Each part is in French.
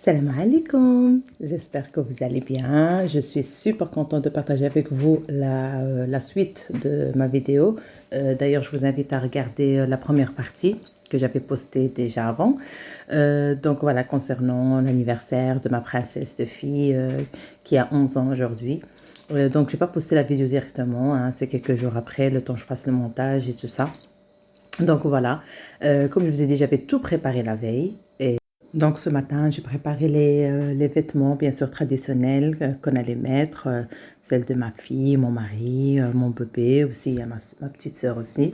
Salam alaikum, j'espère que vous allez bien. Je suis super contente de partager avec vous la suite de ma vidéo. D'ailleurs, je vous invite à regarder la première partie que j'avais postée déjà avant. Donc voilà, concernant l'anniversaire de ma princesse de fille qui a 11 ans aujourd'hui. Donc, je n'ai pas posté la vidéo directement, hein, c'est quelques jours après, le temps que je fasse le montage et tout ça. Donc voilà, comme je vous ai dit, j'avais tout préparé la veille. Donc ce matin, j'ai préparé les vêtements, bien sûr, traditionnels qu'on allait mettre, celles de ma fille, mon mari, mon bébé aussi, il y a ma petite sœur aussi.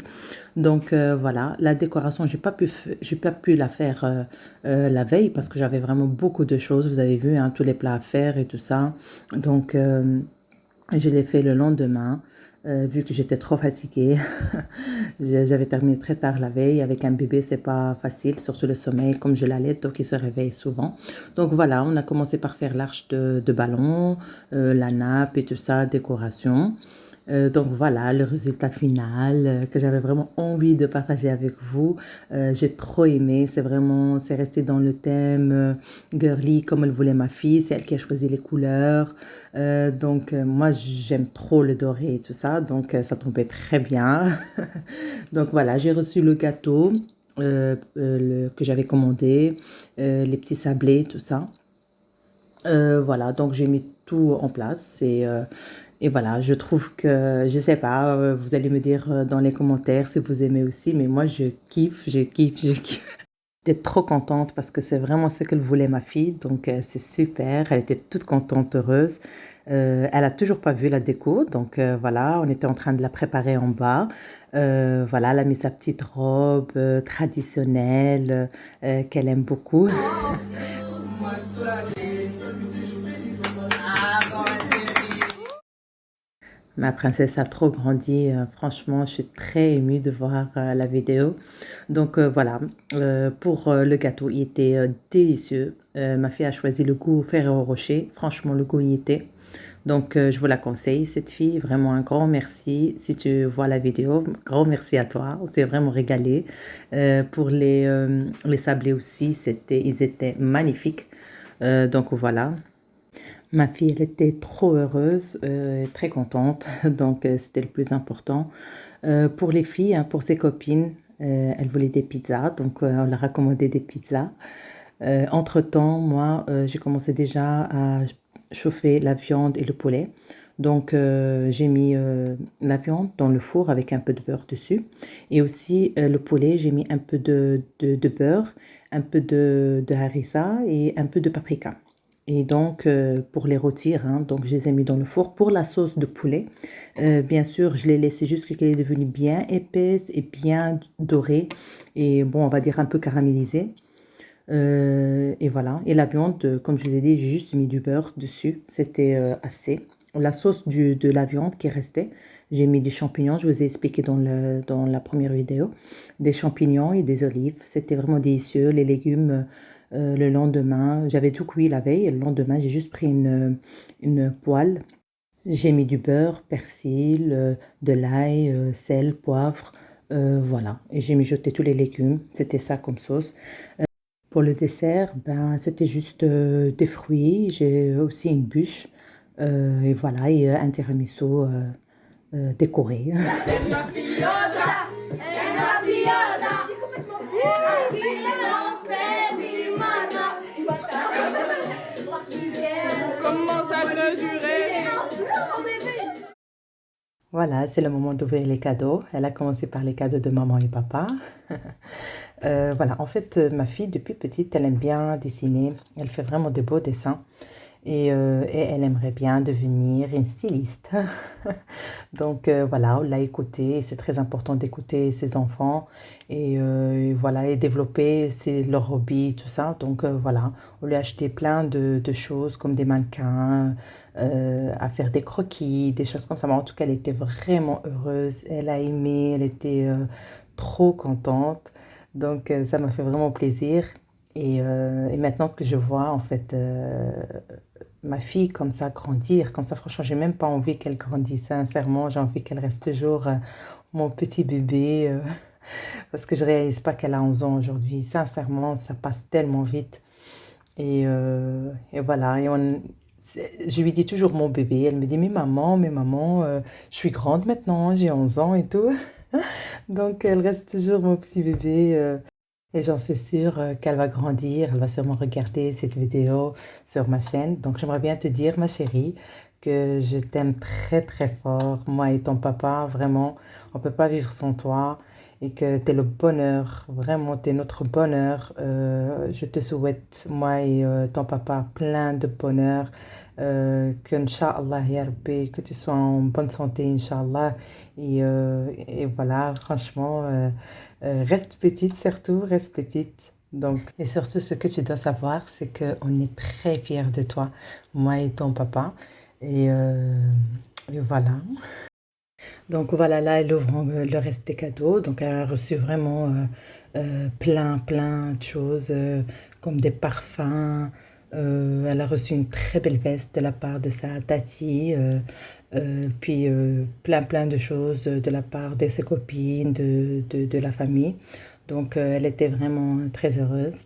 Donc voilà, la décoration, j'ai pas pu la faire la veille parce que j'avais vraiment beaucoup de choses. Vous avez vu, hein, tous les plats à faire et tout ça. Donc je l'ai fait le lendemain, vu que j'étais trop fatiguée. J'avais terminé très tard la veille. Avec un bébé, c'est pas facile, surtout le sommeil, comme je l'allais, donc il se réveille souvent. Donc voilà, on a commencé par faire l'arche de ballon, la nappe et tout ça, décoration. Donc voilà, le résultat final que j'avais vraiment envie de partager avec vous. J'ai trop aimé, c'est resté dans le thème girly comme elle voulait ma fille, c'est elle qui a choisi les couleurs. Moi j'aime trop le doré et tout ça, donc ça tombait très bien. Donc voilà, j'ai reçu le gâteau que j'avais commandé, les petits sablés, tout ça. Voilà, donc j'ai mis tout en place et voilà, je trouve que, je sais pas, vous allez me dire dans les commentaires si vous aimez aussi, mais moi je kiffe, je kiffe, je kiffe. J'étais trop contente parce que c'est vraiment ce qu'elle voulait ma fille, donc c'est super, elle était toute contente, heureuse. Elle a toujours pas vu la déco, donc voilà, on était en train de la préparer en bas. Voilà, elle a mis sa petite robe traditionnelle qu'elle aime beaucoup. Ma princesse a trop grandi, franchement, je suis très émue de voir la vidéo. Donc voilà, pour le gâteau, il était délicieux. Ma fille a choisi le goût Ferrero Rocher, franchement, le goût y était. Donc je vous la conseille, cette fille, vraiment un grand merci. Si tu vois la vidéo, grand merci à toi, on s'est vraiment régalé. Pour les sablés aussi, ils étaient magnifiques. Donc voilà. Ma fille, elle était trop heureuse, très contente, donc c'était le plus important. Pour les filles, hein, pour ses copines, elles voulaient des pizzas, donc on leur a commandé des pizzas. Entre-temps, moi, j'ai commencé déjà à chauffer la viande et le poulet. Donc j'ai mis la viande dans le four avec un peu de beurre dessus. Et aussi le poulet, j'ai mis un peu de beurre, un peu de harissa et un peu de paprika. Et donc, pour les rôtir, hein, donc je les ai mis dans le four. Pour la sauce de poulet, bien sûr, je l'ai laissé jusqu'à ce qu'elle est devenue bien épaisse et bien dorée. Et bon, on va dire un peu caramélisée. Et voilà. Et la viande, comme je vous ai dit, j'ai juste mis du beurre dessus. C'était assez. La sauce de la viande qui restait, j'ai mis des champignons. Je vous ai expliqué dans la première vidéo. Des champignons et des olives. C'était vraiment délicieux. Les légumes, le lendemain, j'avais tout cuit la veille. Et le lendemain, j'ai juste pris une poêle. J'ai mis du beurre, persil, de l'ail, sel, poivre. Voilà. Et j'ai mijoté tous les légumes. C'était ça comme sauce. Pour le dessert, ben, c'était juste des fruits. J'ai aussi une bûche. Et voilà, et un tiramisu décoré. Comment ça se mesurer? Voilà, c'est le moment d'ouvrir les cadeaux. Elle a commencé par les cadeaux de maman et papa. Voilà, en fait, ma fille, depuis petite, elle aime bien dessiner. Elle fait vraiment de beaux dessins. Et elle aimerait bien devenir une styliste. Donc voilà, on l'a écouté. C'est très important d'écouter ses enfants et voilà, et développer leur hobby, tout ça. Donc voilà, on lui a acheté plein de choses comme des mannequins, à faire des croquis, des choses comme ça. Mais en tout cas, elle était vraiment heureuse. Elle a aimé, elle était trop contente. Donc ça m'a fait vraiment plaisir. Et maintenant que je vois en fait ma fille comme ça grandir, comme ça franchement j'ai même pas envie qu'elle grandisse, sincèrement j'ai envie qu'elle reste toujours mon petit bébé parce que je réalise pas qu'elle a 11 ans aujourd'hui, sincèrement ça passe tellement vite Et voilà, je lui dis toujours mon bébé. Elle me dit, mais maman, je suis grande maintenant, j'ai 11 ans et tout. Donc, elle reste toujours mon petit bébé. Et j'en suis sûre qu'elle va grandir. Elle va sûrement regarder cette vidéo sur ma chaîne. Donc, j'aimerais bien te dire, ma chérie, que je t'aime très, très fort. Moi et ton papa, vraiment, on ne peut pas vivre sans toi. Et que tu es le bonheur. Vraiment, tu es notre bonheur. Je te souhaite, moi et ton papa, plein de bonheur. Que, Inch'Allah, ya Rabbi, que tu sois en bonne santé, Inch'Allah. Et voilà, franchement, reste petite surtout, reste petite. Donc, et surtout, ce que tu dois savoir, c'est qu'on est très fiers de toi, moi et ton papa. Et, euh, et voilà. Donc voilà, là, elle ouvre le reste des cadeaux. Donc elle a reçu vraiment plein de choses, comme des parfums. Elle a reçu une très belle veste de la part de sa tati. Puis plein de choses de la part de ses copines, de la famille. Donc elle était vraiment très heureuse.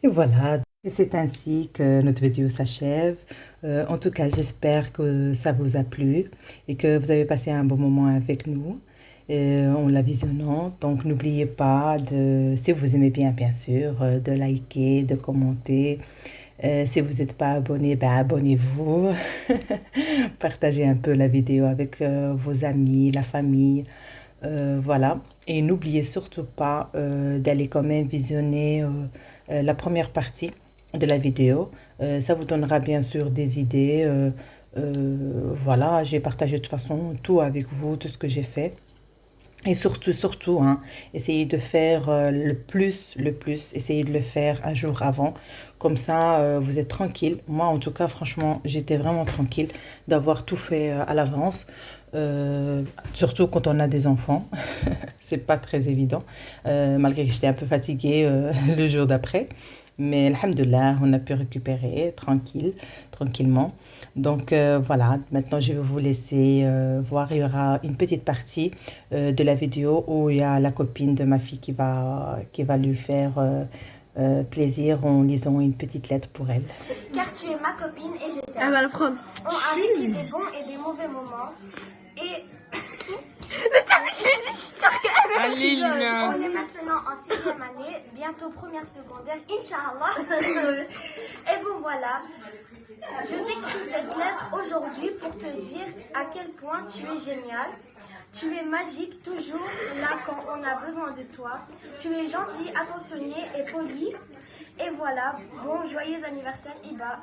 Et voilà, et c'est ainsi que notre vidéo s'achève. En tout cas, j'espère que ça vous a plu et que vous avez passé un bon moment avec nous en la visionnant. Donc, n'oubliez pas de, si vous aimez bien sûr, de liker, de commenter. Si vous n'êtes pas abonné, ben abonnez-vous. Partagez un peu la vidéo avec vos amis, la famille. Voilà. Et n'oubliez surtout pas d'aller quand même visionner la première partie de la vidéo. Ça vous donnera bien sûr des idées. Voilà, j'ai partagé de toute façon tout avec vous, tout ce que j'ai fait. Et surtout, hein, essayez de faire le plus, essayez de le faire un jour avant. Comme ça, vous êtes tranquille. Moi, en tout cas, franchement, j'étais vraiment tranquille d'avoir tout fait à l'avance. Surtout quand on a des enfants. C'est pas très évident. Malgré que j'étais un peu fatiguée le jour d'après. Mais alhamdoulilah, on a pu récupérer tranquillement. Donc voilà, maintenant je vais vous laisser voir. Il y aura une petite partie de la vidéo où il y a la copine de ma fille qui va lui faire plaisir en lisant une petite lettre pour elle. Car tu es ma copine et je t'aime. Elle va le prendre. On a vécu des bons et des mauvais moments. Et Allez, on est maintenant en 6e année, bientôt première secondaire, Inch'Allah. Et bon voilà, je t'écris cette lettre aujourd'hui pour te dire à quel point tu es génial. Tu es magique, toujours là quand on a besoin de toi. Tu es gentil, attentionné et poli. Et voilà, bon joyeux anniversaire Iba.